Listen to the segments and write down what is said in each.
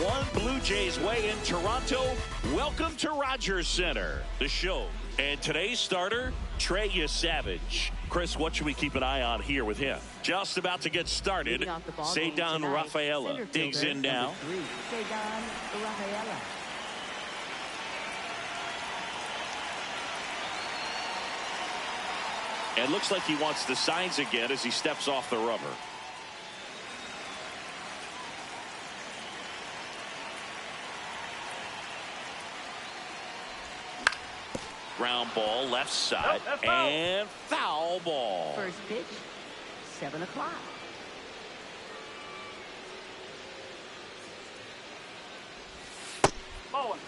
One Blue Jays way in Toronto. Welcome to Rogers Center, the show. And today's starter, Trey Savage. Chris, what should we keep an eye on here with him? Just about to get started. Ceddanne Rafaela digs in now. Ceddanne Rafaela. And looks like he wants the signs again as he steps off the rubber. Ground ball, left side, and foul ball. First pitch, 7 o'clock. Bowling.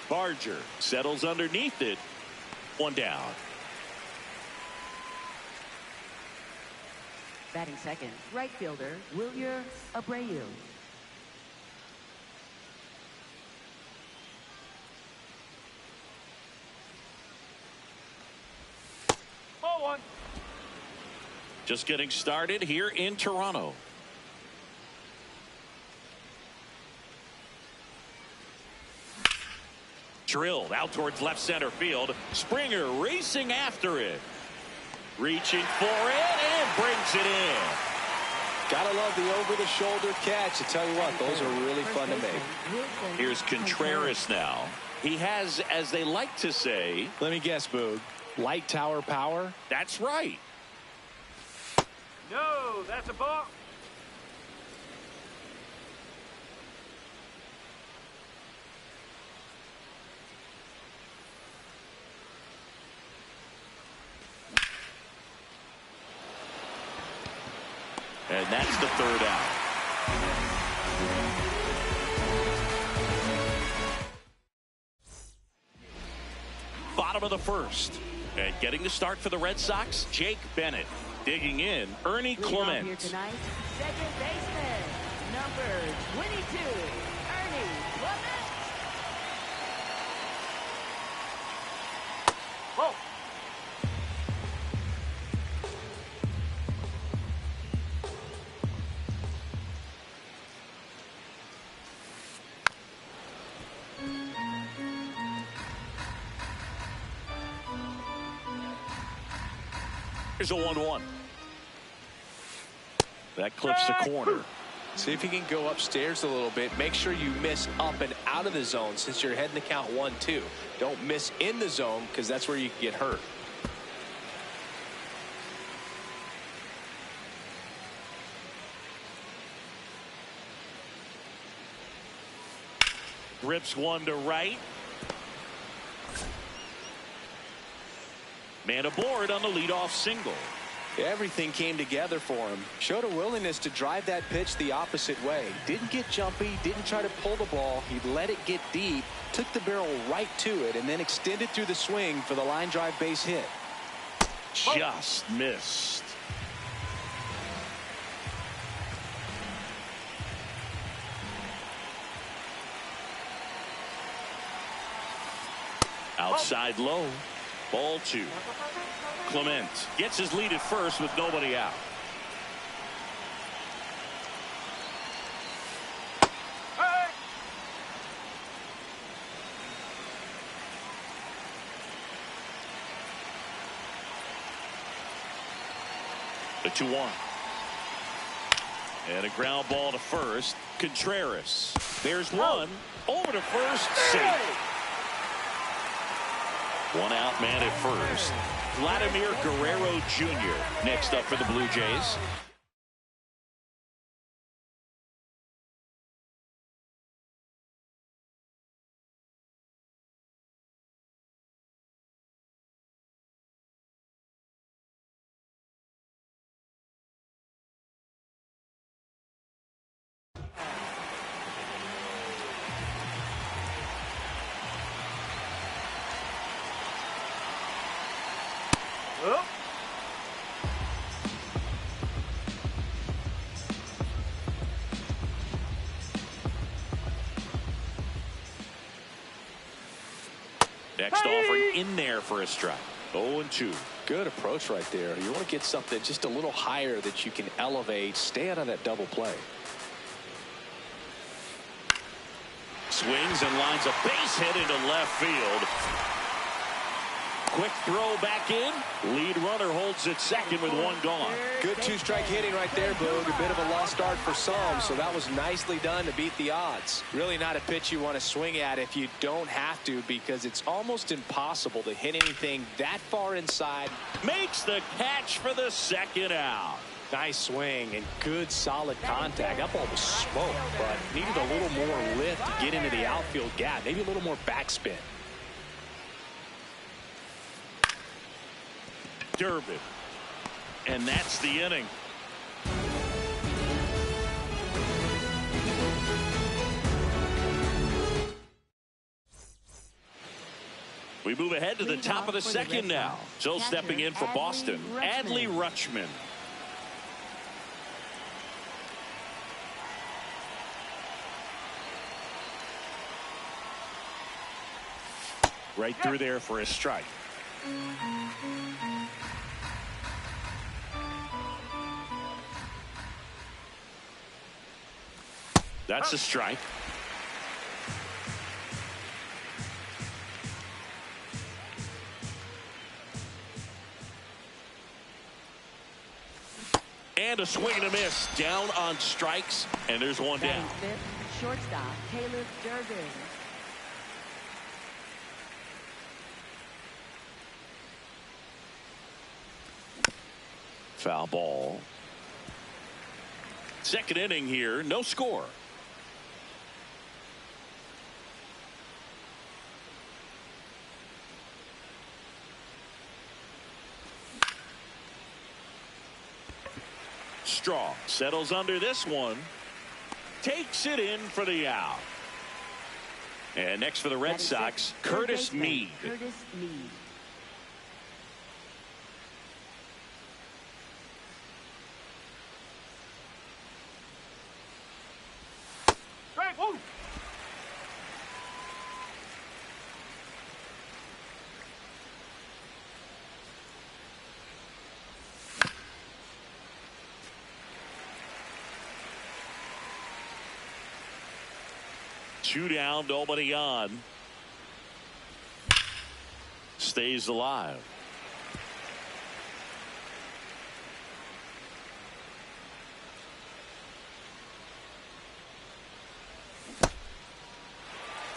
Barger settles underneath it. One down. Batting second, right fielder, Wilyer Abreu. Ball one. Just getting started here in Toronto. Drilled out towards left center field. Springer racing after it. Reaching for it and brings it in. Gotta love the over-the-shoulder catch. I tell you what, those are really fun to make. Here's Contreras now. He has, as they like to say, let me guess, Boog, light tower power? That's right. No, that's a ball. And that's the third out. Bottom of the first. And getting the start for the Red Sox, Jake Bennett. Digging in, Ernie Clement. Here tonight, second baseman, number 22, Ernie Clement. Whoa. Here's a 1-1. That clips the corner. See if you can go upstairs a little bit. Make sure you miss up and out of the zone since you're heading to count 1-2. Don't miss in the zone because that's where you can get hurt. Rips one to right. Man aboard on the leadoff single. Everything came together for him. Showed a willingness to drive that pitch the opposite way. Didn't get jumpy, didn't try to pull the ball. He let it get deep, took the barrel right to it, and then extended through the swing for the line drive base hit. Just missed. Outside low. Ball 2. Clement gets his lead at first with nobody out. Hey! The 2-1. And a ground ball to first. Contreras. There's one. Over to first. Safe. One out man at first. Vladimir Guerrero Jr. next up for the Blue Jays. Up. Next offering in there for a strike. 0-2. Good approach right there. You want to get something just a little higher that you can elevate. Stay out of that double play. Swings and lines a base hit into left field. Quick throw back in. Lead runner holds it second with one gone. Good two-strike hitting right there, Boog. A bit of a lost start for some, so that was nicely done to beat the odds. Really not a pitch you want to swing at if you don't have to, because it's almost impossible to hit anything that far inside. Makes the catch for the second out. Nice swing and good solid contact. That ball was smoked, but needed a little more lift to get into the outfield gap. Maybe a little more backspin. Durbin. And that's the inning. We move ahead to the top of the second now. So stepping in for Boston, Adley Rutschman. Right through there for a strike. That's a strike. And a swing and a miss. Down on strikes, and there's one down. Fifth, shortstop, Caleb Durbin. Foul ball. Second inning here, no score. Strong settles under this one. Takes it in for the out. And next for the Red Sox, Curtis Mead. Curtis Mead. Strike one. Two down, nobody on. Stays alive.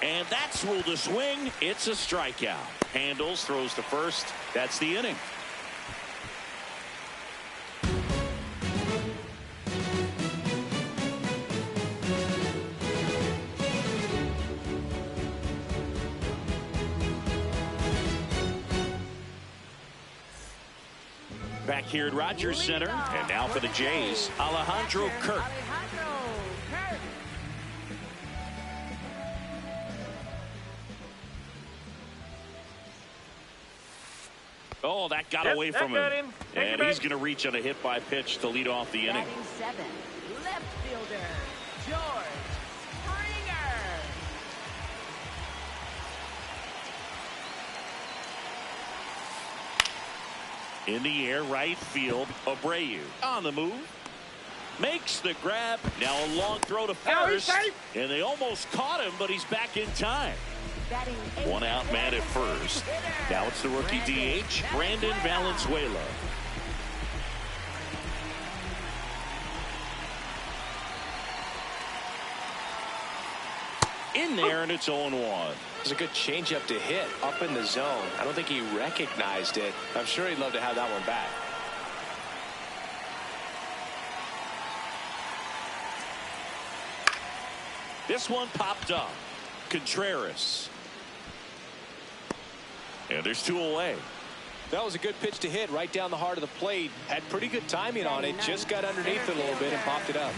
And that's ruled a swing. It's a strikeout. Handles, throws to first. That's the inning. Back here at Rogers Center, and now for the Jays, Alejandro Kirk. Oh, that got away from him. And he's going to reach on a hit-by pitch to lead off the inning. Batting 7, left fielder, George Springer. In the air, right field, Abreu on the move. Makes the grab. Now a long throw to first. And they almost caught him, but he's back in time. Batting 8, One out man at first. Now it's the rookie DH, Brandon Valenzuela. In there, and it's 0-1. It was a good changeup to hit up in the zone. I don't think he recognized it. I'm sure he'd love to have that one back. This one popped up. Contreras. And there's 2 away. That was a good pitch to hit right down the heart of the plate. Had pretty good timing on it. Just got underneath it a little bit and popped it up.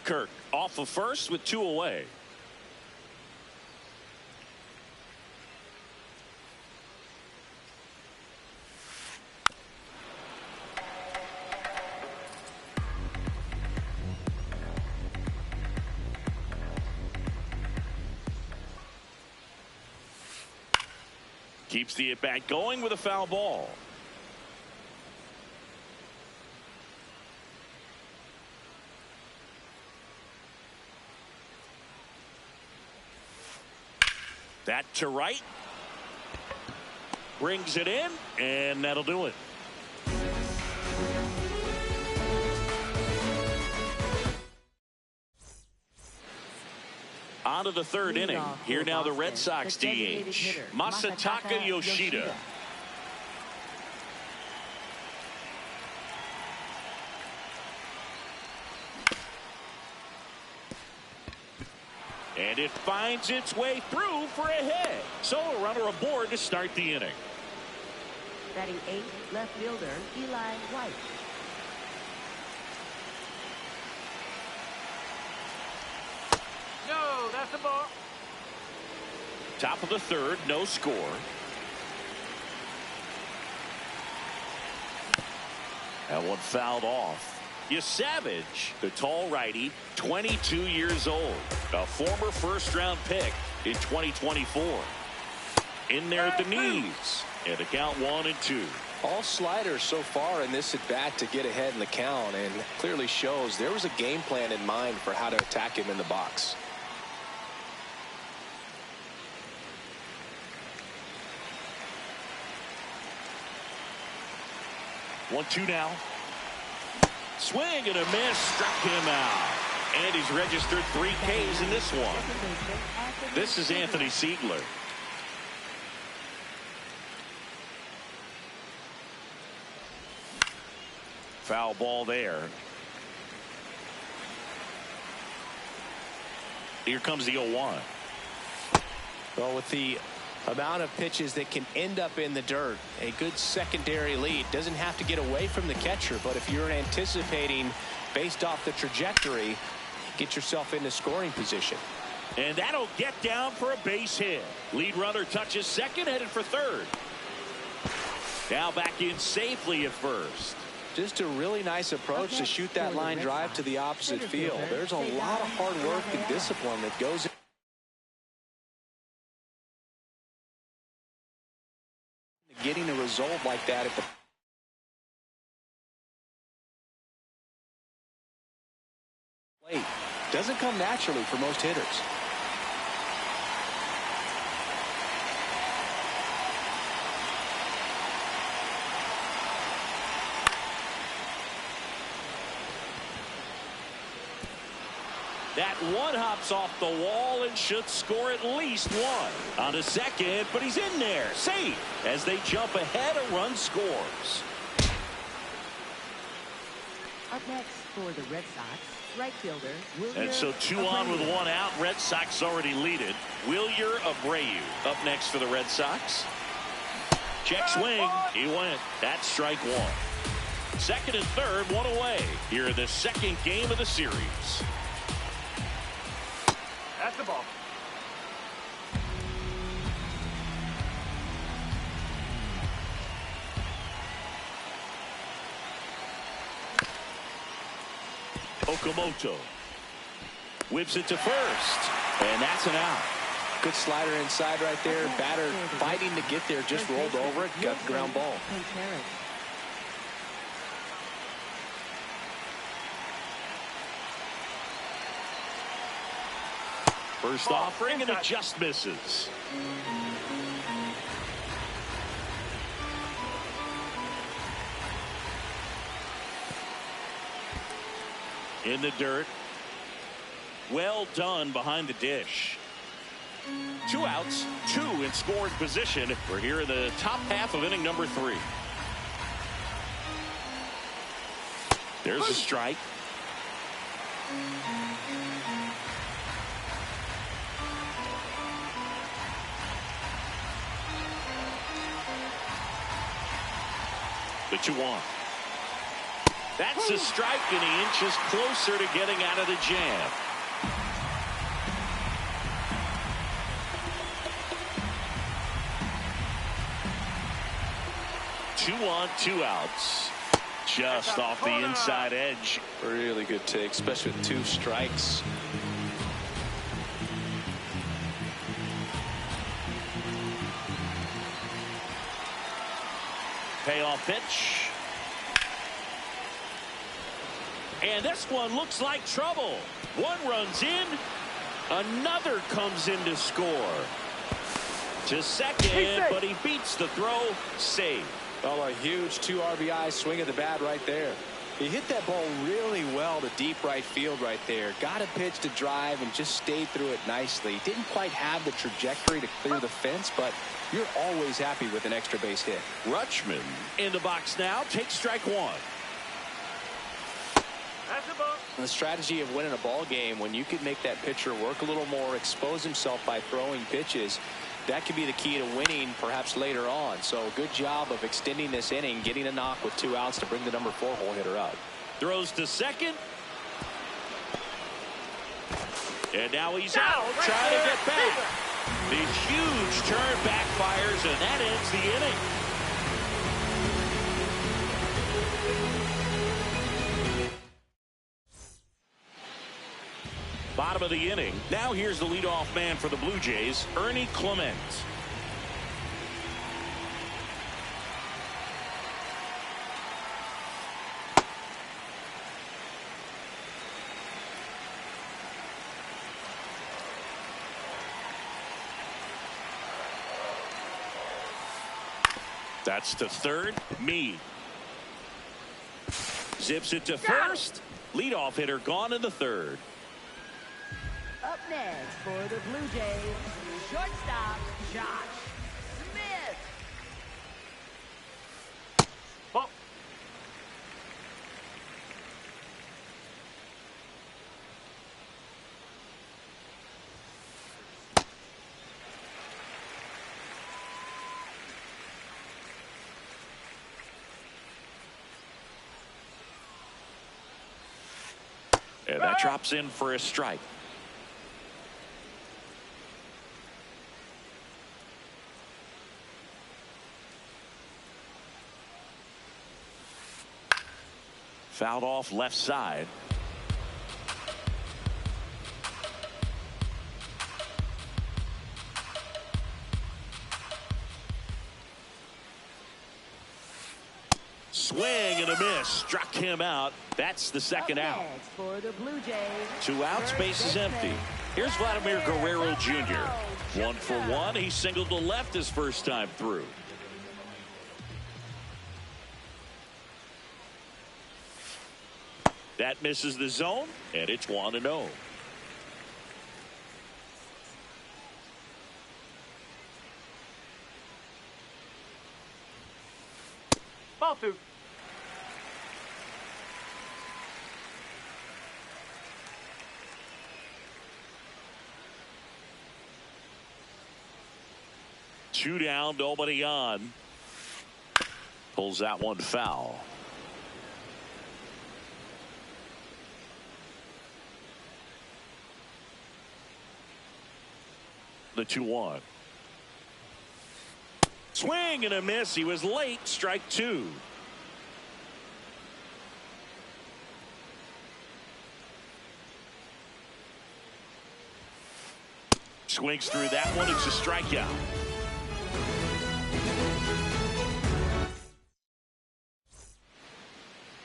Kirk off of first with 2 away. Keeps the at-bat going with a foul ball. That to right. Brings it in, and that'll do it. On to the third inning. Here now the Red Sox DH, Masataka Yoshida. And it finds its way through for a hit. So a runner aboard to start the inning. Batting 8, left fielder, Eli White. No, that's the ball. Top of the third, no score. That one fouled off. Savage, the tall righty, 22 years old, a former first-round pick in 2024. In there at the knees, and the count 1-2. All sliders so far in this at-bat to get ahead in the count, and clearly shows there was a game plan in mind for how to attack him in the box. One-two now. Swing and a miss, struck him out. And he's registered 3 Ks in this one. This is Anthony Siegler. Foul ball there. Here comes the 0-1. Well, with the amount of pitches that can end up in the dirt, a good secondary lead. Doesn't have to get away from the catcher, but if you're anticipating based off the trajectory, get yourself into scoring position. And that'll get down for a base hit. Lead runner touches second, headed for third. Now back in safely at first. Just a really nice approach to shoot that line drive to the opposite field. There's a lot of hard work and discipline that goes in. Getting a result like that at the plate doesn't come naturally for most hitters. That one hops off the wall and should score at least one. On to second, but he's in there. Safe as they jump ahead, a run scores. Up next, For the Red Sox, right fielder Wilyer. And so 2 on with 1 out. Red Sox already lead it. Wilyer Abreu up next for the Red Sox. Check swing. He went. That's strike 1. Second and third, 1 away. Here in the second game of the series. That's the ball. Okamoto whips it to first, and that's an out. Good slider inside right there. Batter fighting to get there, just rolled over it, got the ground ball. First offering, and it just misses. In the dirt. Well done behind the dish. 2 outs, 2 in scoring position. We're here in the top half of inning number 3. There's a strike. The 2-1. That's a strike, and he inches closer to getting out of the jam. Two on, 2 outs. Just off the inside edge. Really good take, especially with 2 strikes. Payoff pitch. And this one looks like trouble. 1 runs in. Another comes in to score. To second, but he beats the throw. Save. Oh, a huge 2 RBI swing of the bat right there. He hit that ball really well to deep right field right there. Got a pitch to drive and just stayed through it nicely. Didn't quite have the trajectory to clear the fence, but you're always happy with an extra base hit. Rutschman in the box now. Takes strike 1. That's the ball. The strategy of winning a ball game, when you can make that pitcher work a little more, expose himself by throwing pitches, that could be the key to winning perhaps later on. So good job of extending this inning, getting a knock with 2 outs to bring the number 4 hole hitter up. Throws to second. And now he's out trying to get back. The huge turn backfires, and that ends the inning. Bottom of the inning. Now here's the leadoff man for the Blue Jays, Ernie Clement. That's to third. Meade zips it to first. Leadoff hitter gone in the third. Up next for the Blue Jays, shortstop Josh Smith. Ball. And that drops in for a strike. Fouled off left side. Swing and a miss. Struck him out. That's the second out. Next for the Blue Jays, 2 outs, base is empty. Here's Vladimir Guerrero Jr. 1 for 1. He singled to left his first time through. That misses the zone, and it's 1-0. Ball 2. Two down, nobody on. Pulls that one foul. The 2-1. Swing and a miss. He was late. Strike two. Swings through that one. It's a strikeout.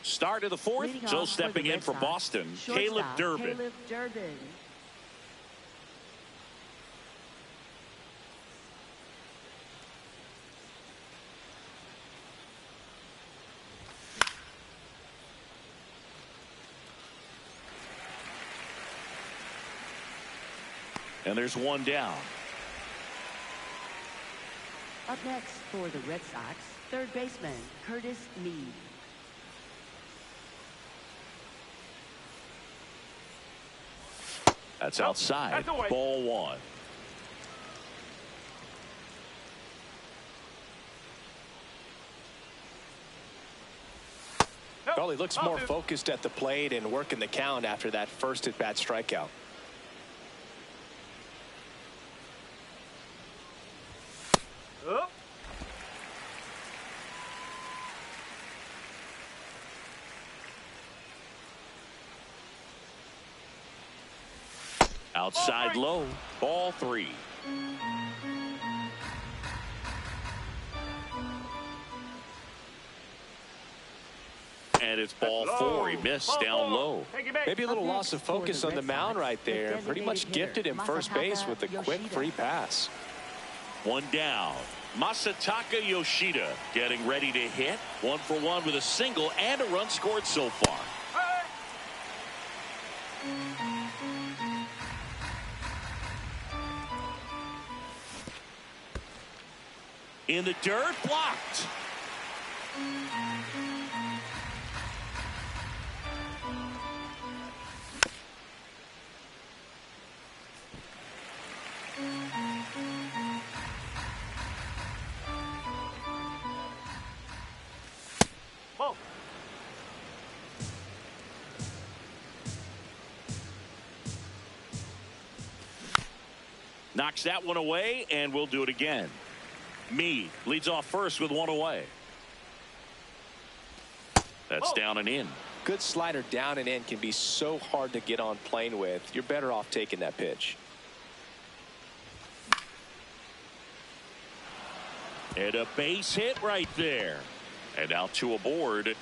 Start of the fourth. So stepping in for Boston, Caleb Durbin. And there's one down. Up next for the Red Sox, third baseman Curtis Mead. That's outside. Ball one. Well, he looks more focused at the plate and working the count after that first at-bat strikeout. Outside low. Ball three. And it's ball four. He missed down low. Maybe a little loss of focus on the mound right there. Pretty much gifted him first base with a quick free pass. One down. Masataka Yoshida getting ready to hit. 1 for 1 with a single and a run scored so far. In the dirt, blocked. Whoa. Knocks that one away, and we'll do it again. Mead leads off first with one away. That's down and in. Good slider down and in can be so hard to get on plane with. You're better off taking that pitch. And a base hit right there. And out to a board.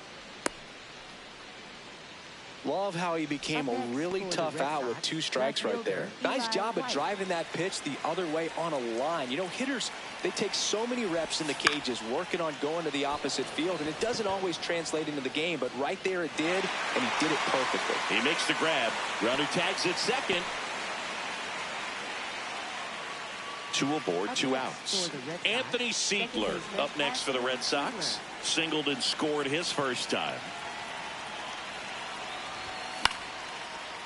Love how he became a really tough out with 2 strikes right there. Nice job of driving that pitch the other way on a line. You know, hitters, they take so many reps in the cages working on going to the opposite field, and it doesn't always translate into the game, but right there it did, and he did it perfectly. He makes the grab. Runner tags at second. 2 aboard, 2 outs. Anthony Siegler up next for the Red Sox. Singled and scored his first time.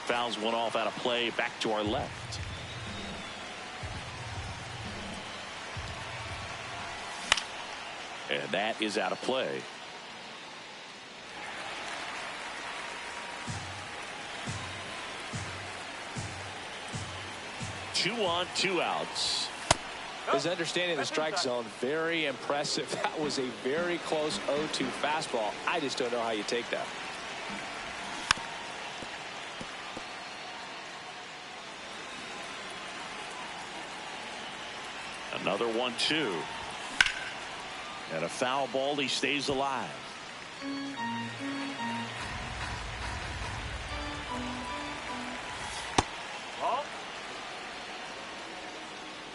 Fouls one off out of play, back to our left. And that is out of play. Two on, 2 outs. His understanding of the strike zone, very impressive. That was a very close 0-2 fastball. I just don't know how you take that. Another 1-2. And a foul ball. He stays alive.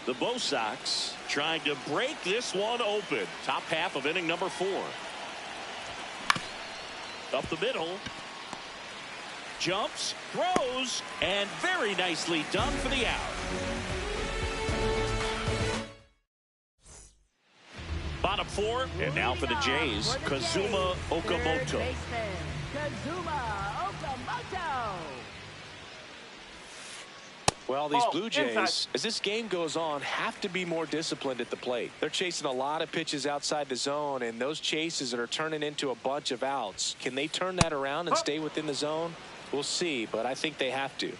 The Bo Sox trying to break this one open. Top half of inning number 4. Up the middle. Jumps, throws, and very nicely done for the out. Bottom 4, and now for the Jays, Kazuma Okamoto. Well, these Ball, Blue Jays, inside. as this game goes on, have to be more disciplined at the plate. They're chasing a lot of pitches outside the zone, and those chases that are turning into a bunch of outs. Can they turn that around and stay within the zone? We'll see, but I think they have to.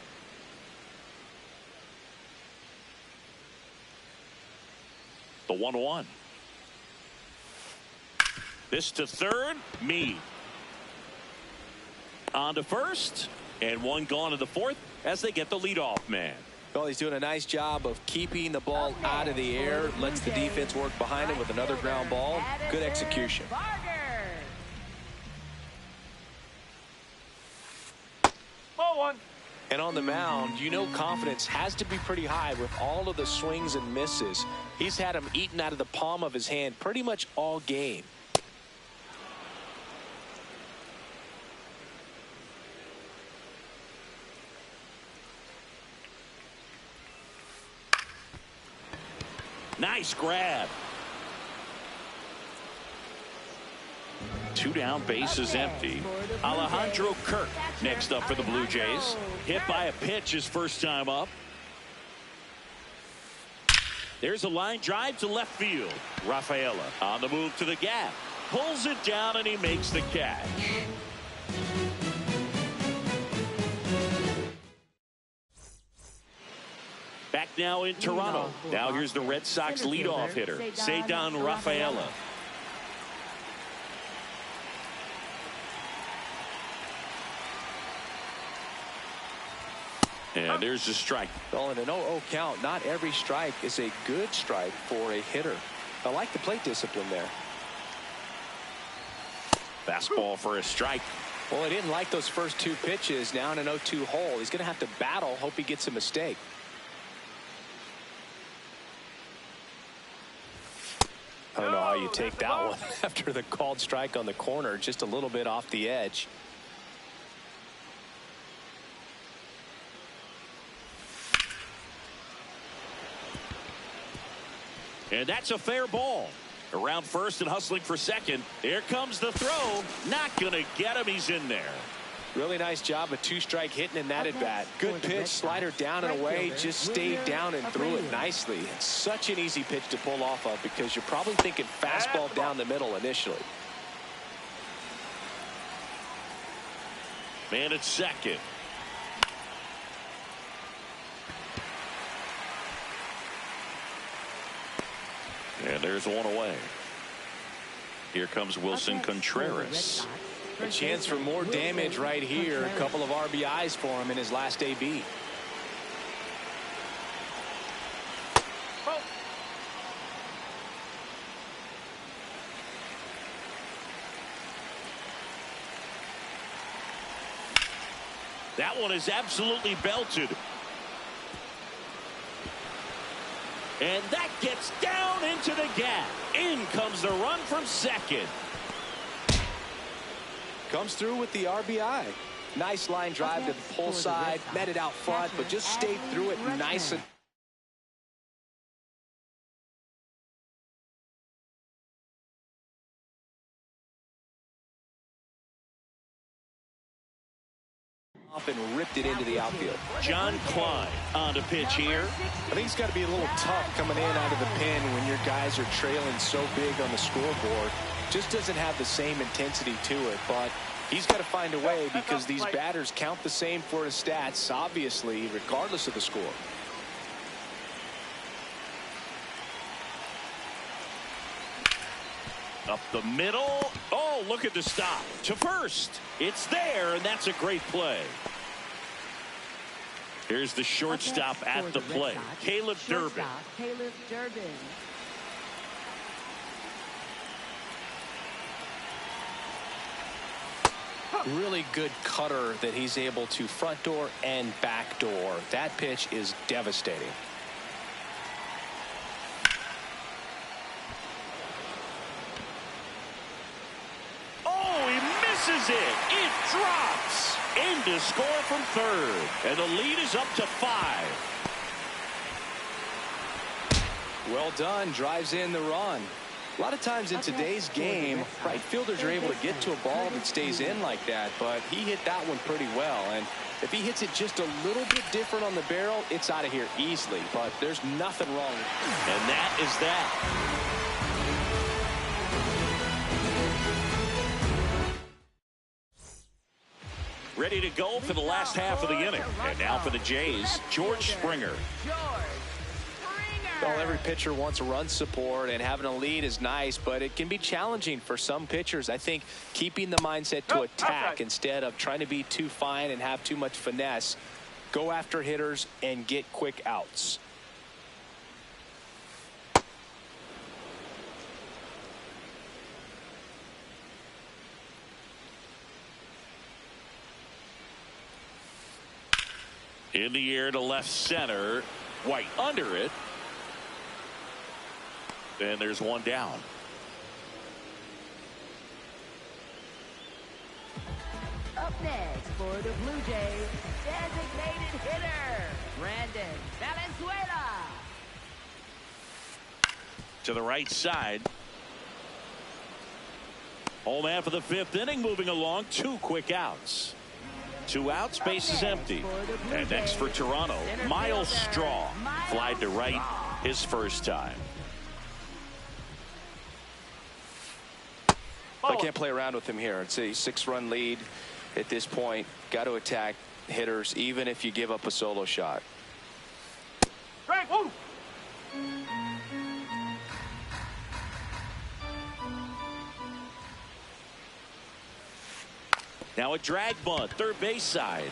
The 1-1. This to third. Meade. On to first. And one gone to the fourth as they get the leadoff man. Well, he's doing a nice job of keeping the ball out of the air. Lets the defense work behind him with another ground ball. Good execution. Ball one. And on the mound, you know confidence has to be pretty high with all of the swings and misses. He's had them eaten out of the palm of his hand pretty much all game. Nice grab. 2 down, bases empty. Alejandro Kirk next up for the Blue Jays. Hit by a pitch his first time up. There's a line drive to left field. Rafaela on the move to the gap. Pulls it down and he makes the catch. Back now in Toronto. Now here's the Red Sox leadoff hitter, Ceddanne Rafaela. And there's a strike. Well, in an 0-0 count, not every strike is a good strike for a hitter. I like the plate discipline there. Fastball for a strike. Well, I didn't like those first 2 pitches. Now in an 0-2 hole, he's going to have to battle. Hope he gets a mistake. I don't know how you take that one after the called strike on the corner, just a little bit off the edge. And that's a fair ball. Around first and hustling for second. Here comes the throw. Not going to get him. He's in there. Really nice job of 2-strike hitting in that at bat. Good pitch, slider down and away, just stayed down and threw it nicely. It's such an easy pitch to pull off of because you're probably thinking fastball down the middle initially. Man at second. And there's one away. Here comes Wilson Contreras. A chance for more damage right here. A couple of RBIs for him in his last AB. Ball. That one is absolutely belted. And that gets down into the gap. In comes the run from second. Comes through with the RBI. Nice line drive to the pull side. Met it out front, but just stayed through it nice and and ripped it into the outfield. John Klein on to pitch here. I think it's got to be a little tough coming in out of the pen when your guys are trailing so big on the scoreboard. Just doesn't have the same intensity to it, but he's got to find a way because these batters count the same for his stats, obviously, regardless of the score. Up the middle. Oh, look at the stop. To first. It's there, and that's a great play. Here's the shortstop at the plate. Caleb Durbin. Caleb Durbin. Really good cutter that he's able to front door and back door. That pitch is devastating. Misses it. It drops. In to score from third. And the lead is up to 5. Well done. Drives in the run. A lot of times in today's game, right fielders are able to get to a ball that stays in like that, but he hit that one pretty well. And if he hits it just a little bit different on the barrel, it's out of here easily. But there's nothing wrong. And that is that. Ready to go for the last half of the inning. And now for the Jays, George Springer. Well, every pitcher wants run support, and having a lead is nice, but it can be challenging for some pitchers. I think keeping the mindset to attack instead of trying to be too fine and have too much finesse, go after hitters and get quick outs. In the air to left center. White under it. And there's one down. Up next for the Blue Jays, designated hitter, Brandon Valenzuela. To the right side. Home half of the fifth inning moving along. 2 quick outs. 2 outs, base is empty. And next for Toronto, Miles Straw. Fly to right his first time. I can't play around with him here. It's a 6-run lead at this point. Got to attack hitters even if you give up a solo shot. Frank, woo! Now a drag bunt, third base side.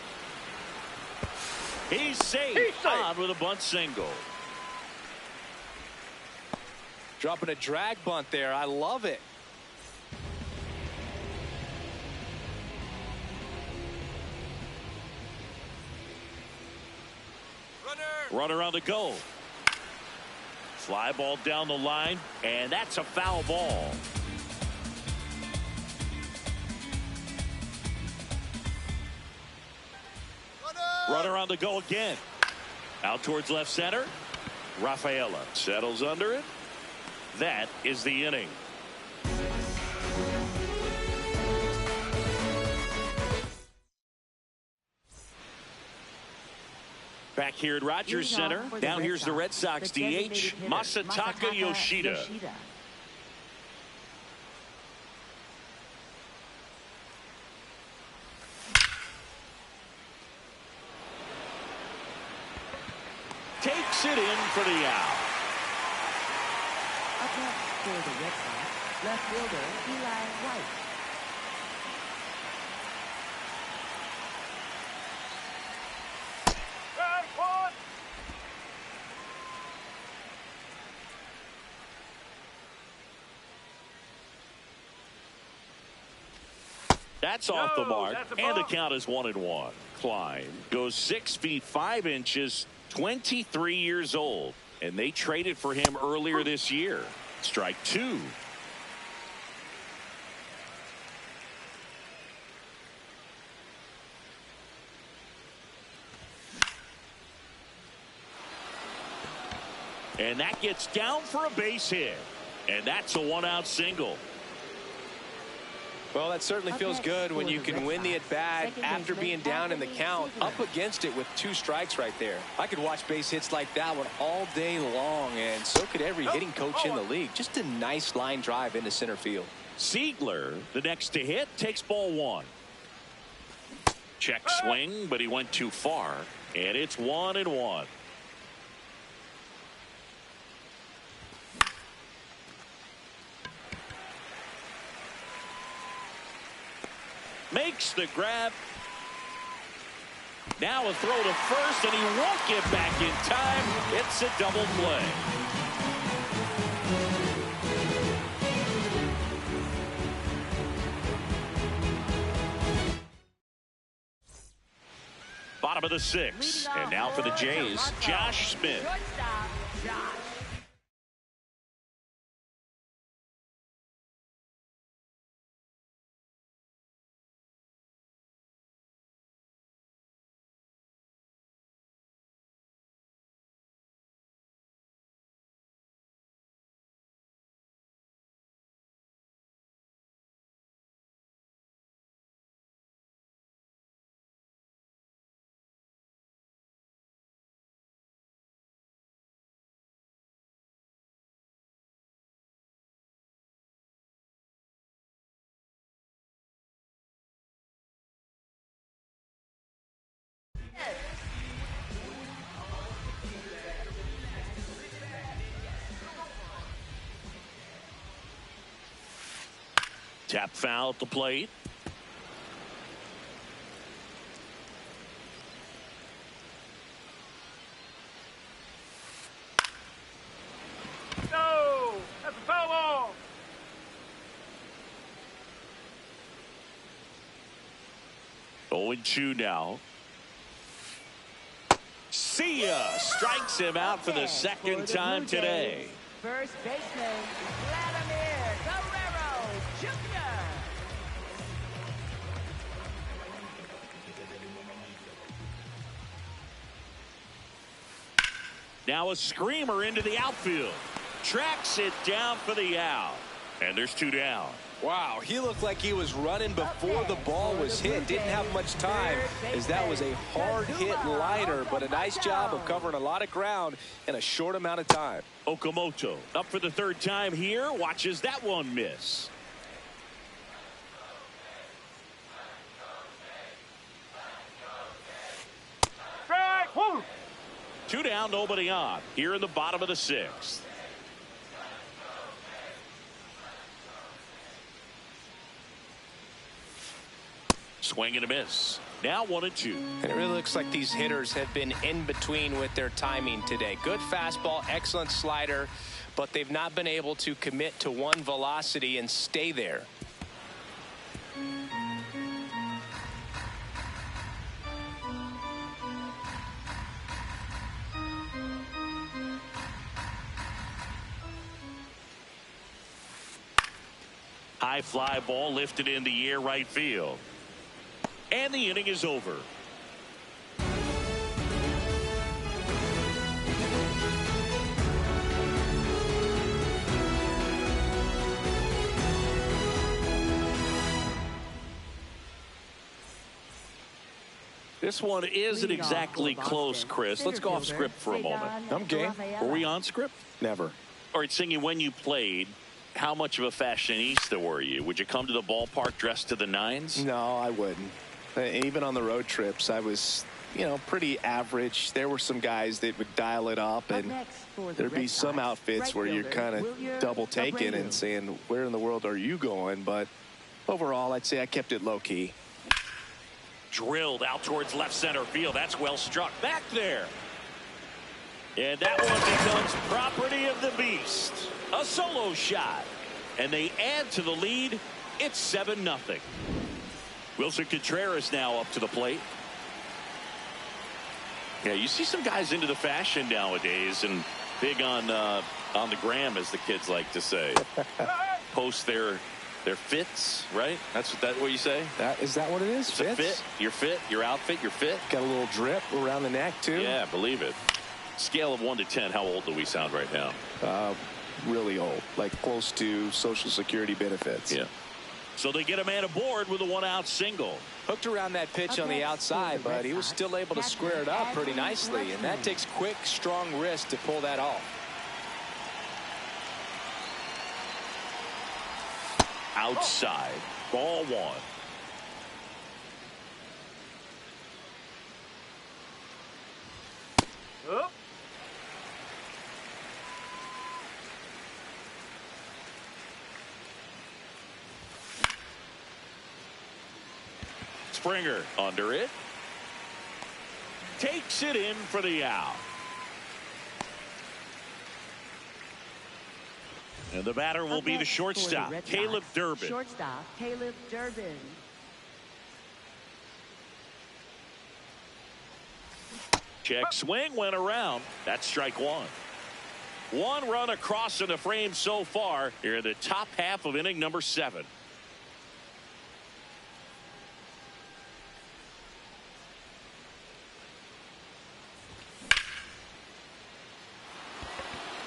He's safe. On with a bunt single. Dropping a drag bunt there. I love it. Runner on the go. Fly ball down the line, and that's a foul ball. Runner on the go again. Out towards left center. Rafaela settles under it. That is the inning. Back here at Rogers Center. Now here's the Red Sox DH, Masataka Yoshida. Takes it in for the out. Up next for the Red Sox, left fielder Eli White. That's off the mark, and the count is 1-1. Klein goes 6 feet 5 inches, 23 years old, and they traded for him earlier this year. Strike 2. And that gets down for a base hit, and that's a 1-out single. Well, that certainly feels good when you can win the at-bat after being down in the count, up against it with 2 strikes right there. I could watch base hits like that one all day long, and so could every hitting coach in the league. Just a nice line drive into center field. Siegler, the next to hit, takes ball 1. Check swing, but he went too far, and it's 1-1. Makes the grab. Now a throw to first, and he won't get back in time. It's a double play. Bottom of the 6th, and now for the Jays, Josh Smith. Tap foul at the plate. No, that's a foul ball. Oh, 0-2 now. See ya! Strikes him out for the second time today. First baseman, Vladimir Guerrero Jr. Now a screamer into the outfield. Tracks it down for the out. And there's 2 down. Wow, he looked like he was running before the ball was hit. Didn't have much time as that was a hard hit liner, but a nice job of covering a lot of ground in a short amount of time. Okamoto up for the 3rd time here. Watches that one miss. Strike. Woo. 2 down, nobody on. Here in the bottom of the 6th. Swing and a miss. Now 1-2. And it really looks like these hitters have been in between with their timing today. Good fastball, excellent slider, but they've not been able to commit to one velocity and stay there. High fly ball lifted in the air right field. And the inning is over. This one isn't exactly close, Chris. Let's go off script for a moment. I'm game. Were we on script? Never. All right, Singy, when you played, how much of a fashionista were you? Would you come to the ballpark dressed to the nines? No, I wouldn't. Even on the road trips, I was, pretty average. There were some guys that would dial it up, and there'd be some outfits where you're kind of double taking and saying, where in the world are you going? But overall, I'd say I kept it low key. Drilled out towards left center field. That's well struck back there. And that one becomes property of the beast. A solo shot. And they add to the lead. It's 7-0. Wilson Contreras now up to the plate. Yeah, you see some guys into the fashion nowadays and big on the gram, as the kids like to say. Post their fits, right? That's what you say? Is that what it is? It's a fit. Your fit, your outfit, your fit. Got a little drip around the neck, too. Yeah, believe it. Scale of 1 to 10, how old do we sound right now? Really old, like close to Social Security benefits. Yeah. So they get a man aboard with a 1-out single. Hooked around that pitch on the outside, but he was still able to square it up pretty nicely, and that takes quick, strong wrist to pull that off. Outside, ball 1. Up. Springer under it. Takes it in for the out. And the batter will be the shortstop, Caleb Durbin. Shortstop, Caleb Durbin. Check swing, went around. That's strike 1. 1 run across in the frame so far here in the top half of inning number 7.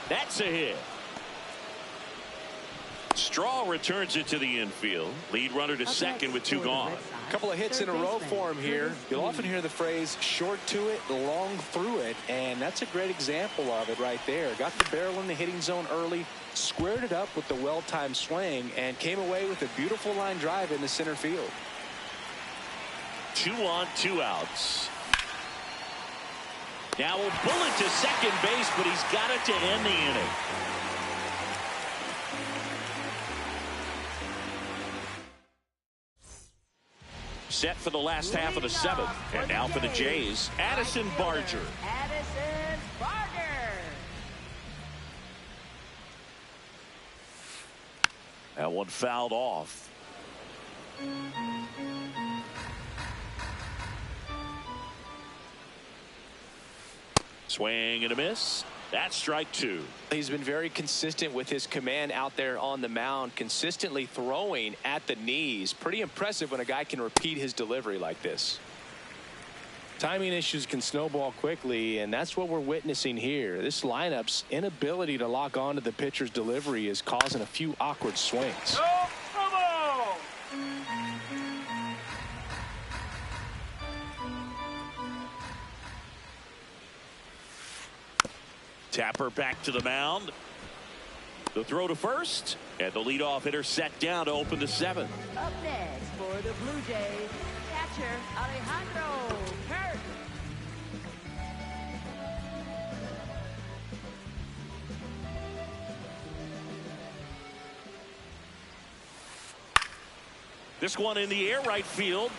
That's a hit. Straw returns it to the infield. Lead runner to second with 2 gone. A couple of hits in a row for him here. You'll often hear the phrase short to it, long through it, and that's a great example of it right there. Got the barrel in the hitting zone early, squared it up with the well-timed swing, and came away with a beautiful line drive into center field. 2 on, 2 outs. Now a bullet to second base, but he's got it to end the inning. Set for the last half of the seventh. And now for the Jays, Addison Barger. Addison Barger. That one fouled off. Swing and a miss. That's strike two. He's been very consistent with his command out there on the mound, consistently throwing at the knees. Pretty impressive when a guy can repeat his delivery like this. Timing issues can snowball quickly, and that's what we're witnessing here. This lineup's inability to lock onto the pitcher's delivery is causing a few awkward swings. No trouble. Tapper back to the mound. The throw to first, and the leadoff hitter set down to open the seventh. Up next for the Blue Jays, catcher Alejandro Kirk. This one in the air, right field.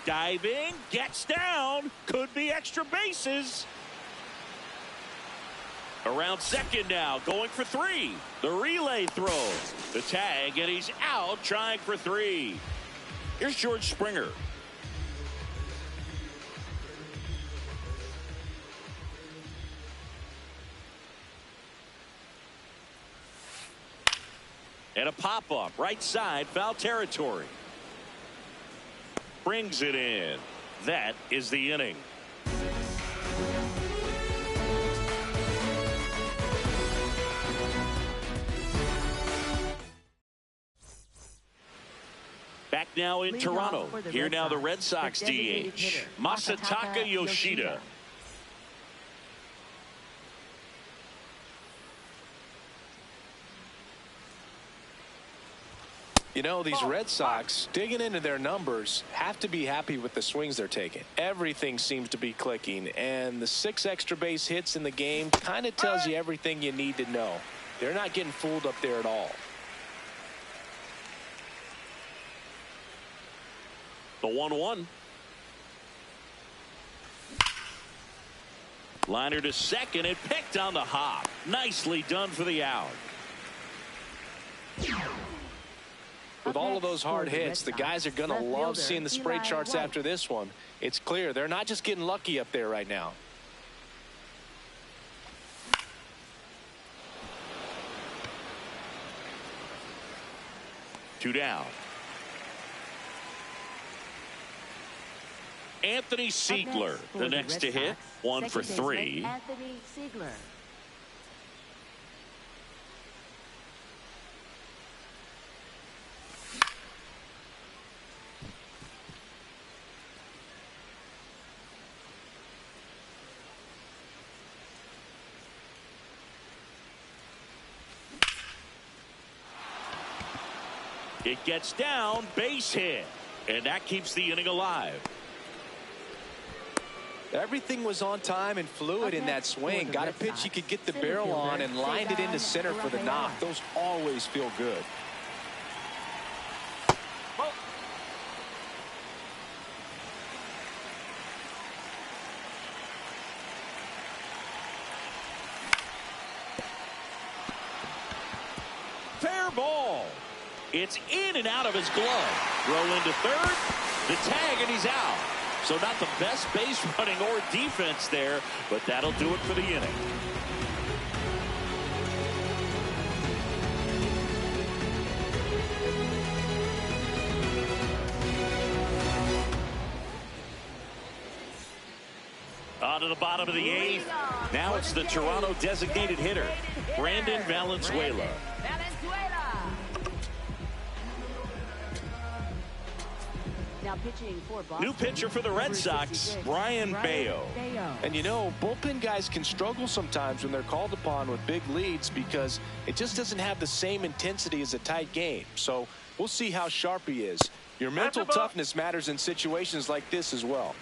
Diving, gets down, could be extra bases. Around second now, going for three. The relay throw, the tag, and he's out trying for three. Here's George Springer. And a pop-up, right side, foul territory. Brings it in. That is the inning. Back now in Toronto. Here now the Red Sox DH, Masataka Yoshida. You know, these Red Sox, digging into their numbers, have to be happy with the swings they're taking. Everything seems to be clicking, and the 6 extra base hits in the game kind of tells you everything you need to know. They're not getting fooled up there at all. The 1-1. Liner to second and picked on the hop. Nicely done for the out. With all of those hard hits, the guys are going to love seeing the spray charts after this one. It's clear they're not just getting lucky up there right now. Two down. Anthony Siegler, the next to hit, 1 for 3. Anthony Siegler. It gets down, base hit, and that keeps the inning alive. Everything was on time and fluid in that swing. Got a pitch he could get the barrel on and lined it into center for the knock. Those always feel good. Fair ball. It's in and out of his glove. Roll into third, the tag, and he's out. So not the best base running or defense there, but that'll do it for the inning. On to the bottom of the eighth. Now it's the Toronto designated hitter, Brandon Valenzuela. Now pitching for Boston. New pitcher for the Red Sox, Brian Bayo. And you know, bullpen guys can struggle sometimes when they're called upon with big leads because it just doesn't have the same intensity as a tight game. So we'll see how sharp he is. Your mental toughness matters in situations like this as well.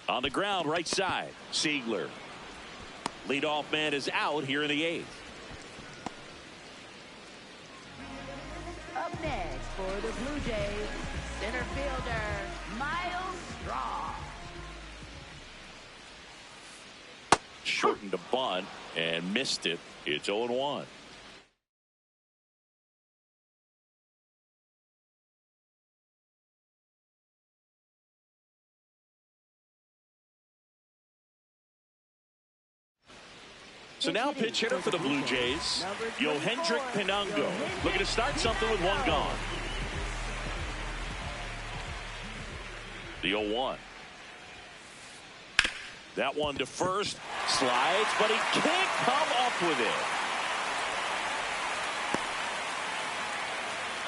On the ground, right side, Siegler. Leadoff man is out here in the 8th. Up next for the Blue Jays, center fielder, Miles Straw. Shortened a bunt and missed it. It's 0-1. So now pitch hitter for the Blue Jays, Yohendrick Pinungo, looking to start something with one gone. The 0-1. That one to first, slides, but he can't come up with it.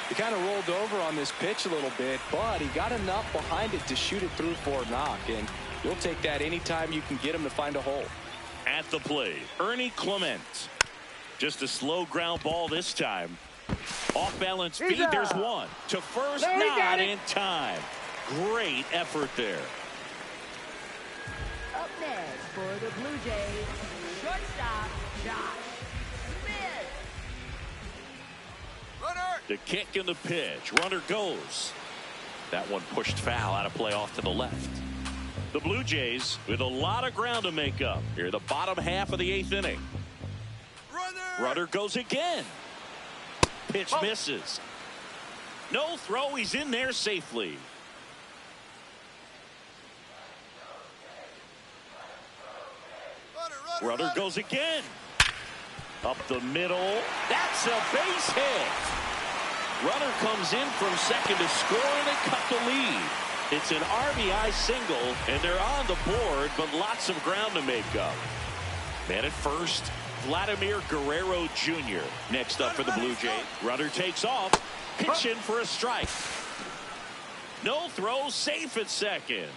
He kind of rolled over on this pitch a little bit, but he got enough behind it to shoot it through for a knock, and you'll take that anytime you can get him to find a hole. At the plate, Ernie Clement. Just a slow ground ball this time. Off balance feed, there's one. To first, not in time. Great effort there. Up next for the Blue Jays, shortstop, Josh Smith. The kick and the pitch. Runner goes. That one pushed foul out of play off to the left. The Blue Jays with a lot of ground to make up here, the bottom half of the 8th inning. Runner goes again. Pitch misses. No throw. He's in there safely. Runner goes again. Up the middle. That's a base hit. Runner comes in from second to score, and they cut the lead. It's an RBI single, and they're on the board, but lots of ground to make up. Man at first, Vladimir Guerrero Jr. Next up for the Blue Jays. Runner takes off, pitch in for a strike. No throw, safe at second.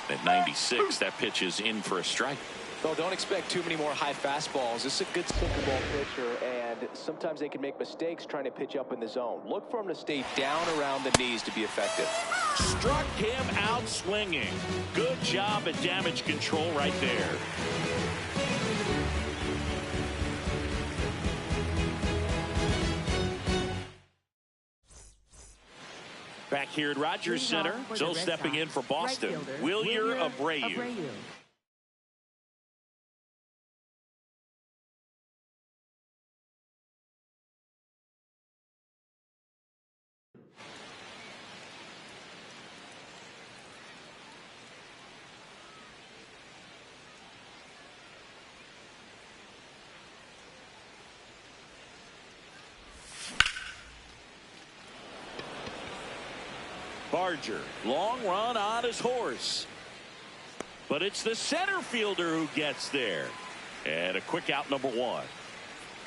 At 96, that pitch is in for a strike. Well, don't expect too many more high fastballs. This is a good single ball pitcher, and sometimes they can make mistakes trying to pitch up in the zone. Look for him to stay down around the knees to be effective. Struck him out swinging. Good job at damage control right there. Back here at Rogers Center, so stepping in for Boston, Wilyer Abreu. Barger, long run on his horse. But it's the center fielder who gets there. And a quick out, number 1.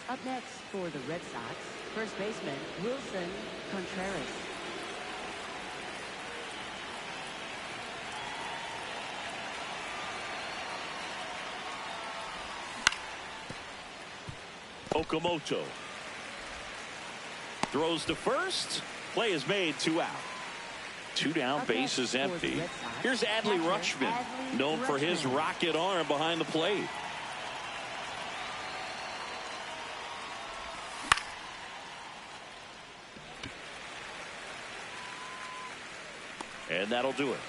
Up next for the Red Sox, first baseman Wilson Contreras. Okamoto throws to first. Play is made, 2 out. 2 down, base is empty. Here's Adley Rutschman, known for his rocket arm behind the plate. And that'll do it.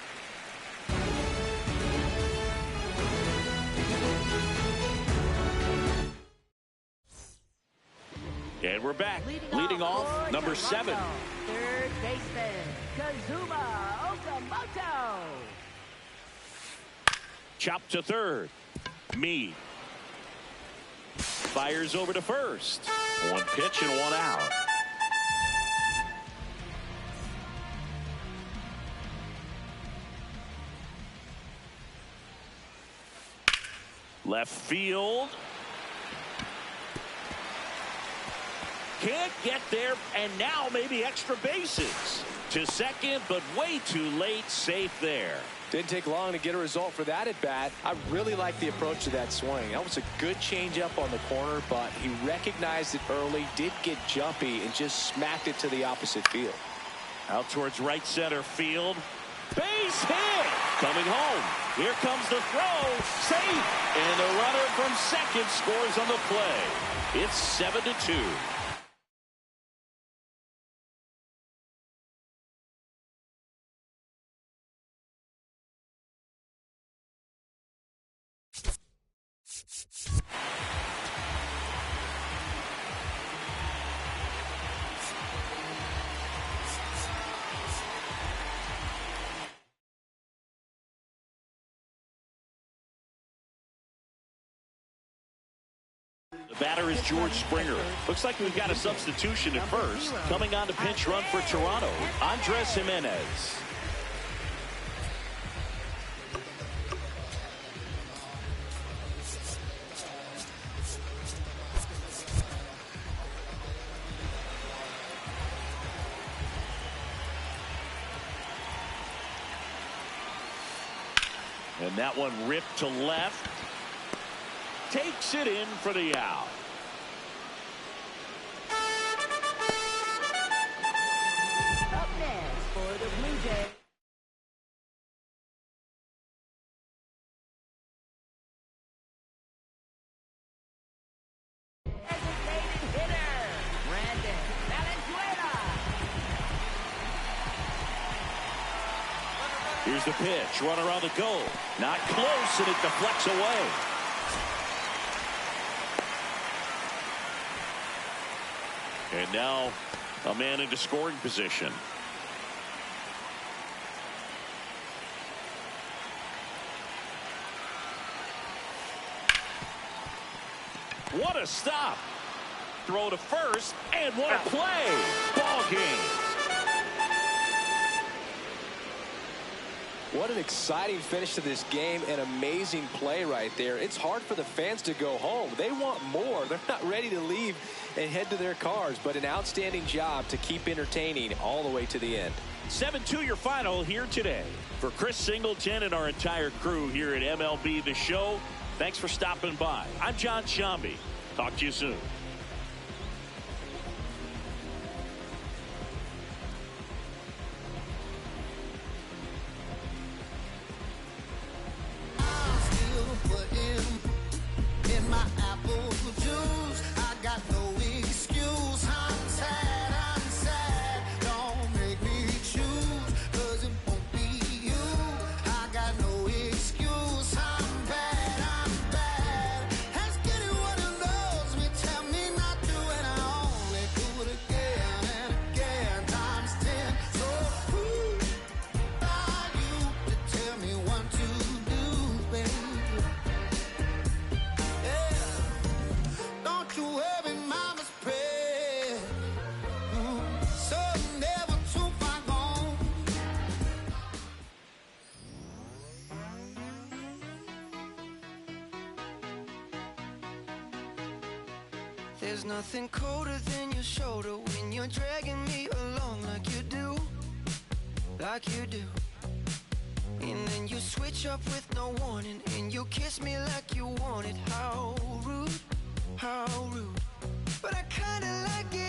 And we're back. Leading off, number 7. Third baseman, Kazuma Okamoto. Chop to third. Meade. Fires over to first. 1 pitch and 1 out. Left field. Can't get there, and now maybe extra bases. To second, but way too late. Safe there. Didn't take long to get a result for that at bat. I really like the approach to that swing. That was a good changeup on the corner, but he recognized it early, did get jumpy, and just smacked it to the opposite field. Out towards right center field. Base hit. Coming home. Here comes the throw. Safe. And the runner from second scores on the play. It's 7-2. The batter is George Springer. Looks like we've got a substitution at first. Coming on to pinch run for Toronto, Andres Jimenez. And that one ripped to left. Takes it in for the out. Up next for the Blue Jays. Designated hitter, Brandon Valenzuela. Here's the pitch. Run around the goal. Not close, and it deflects away. And now a man into scoring position. What a stop. Throw to first, and what a play. Ball game. What an exciting finish to this game. An amazing play right there. It's hard for the fans to go home. They want more. They're not ready to leave and head to their cars, but an outstanding job to keep entertaining all the way to the end. 7-2 your final here today. For Chris Singleton and our entire crew here at MLB The Show, thanks for stopping by. I'm John Shambi. Talk to you soon. There's nothing colder than your shoulder when you're dragging me along like you do, like you do. And then you switch up with no warning, and you kiss me like you want it. How rude, how rude. But I kinda like it.